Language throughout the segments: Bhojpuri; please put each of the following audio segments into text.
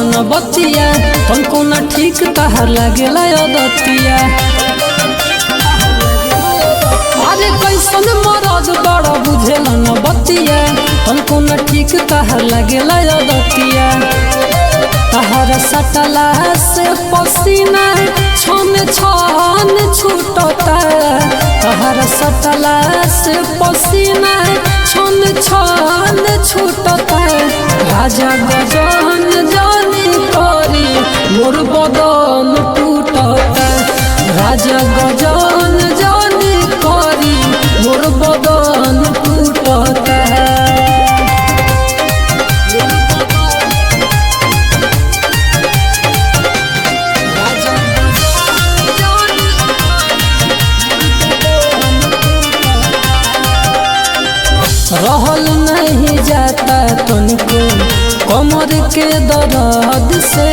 न बतिया तुमको न ठीक तहर लागेला दतिया। अरे कैसन मरद बड़ा बुझेला न बतिया तुमको न ठीक तहर लागेला दतिया। तहर सटला से पसीना छन छन छूटता। तहर सटला से पसीना छन छन छूटता। राजा गजन जानी करी मोर बदन टूटता। राजा गजन जानी करी मोर बदन टूटता। रहल नहीं जाता तुमको कमर के दर्द से।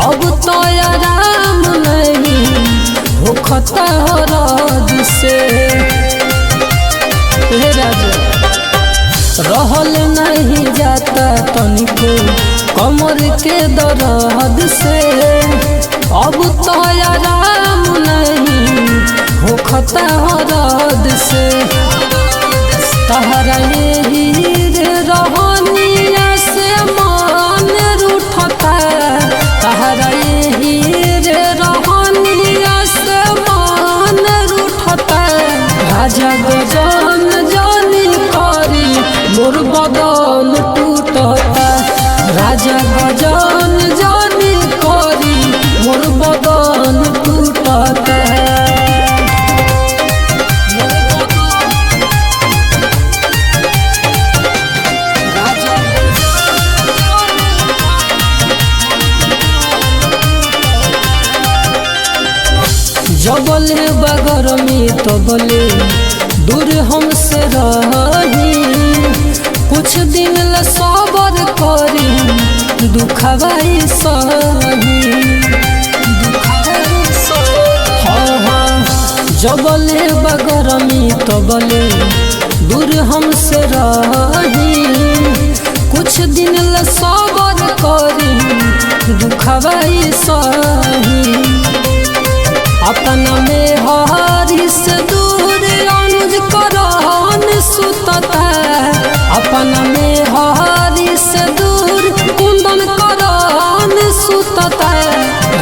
अब तो आराम नहीं होखता रद से। रहल नहीं जाता तुमको कमर के दर्द से। अब तो आराम नहीं होखता रद से। तहरा रहनिया से मान रूठता। तहरा रहनिया से मान रूठता। राजा गजन जानी करी मोर बदन टूटता। राजा गजन जानी करी मोर बदन टूटता। जबले बगर में तो बोले दूर हमसे रही। कुछ दिन ल सबर करी दुखवाई सही। हाँ जबले बगर में तो बोले दूर हमसे रही। कुछ दिन ल सबर करी दुखवाई सही। अपना में हरी से दूर अनुज करान सुतता। अपना में हरी से दूर कुंदन करान सुतता।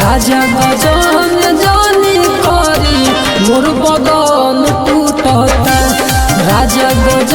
राजा गजन जानी करी मोर बदन टूटता। राजा गजन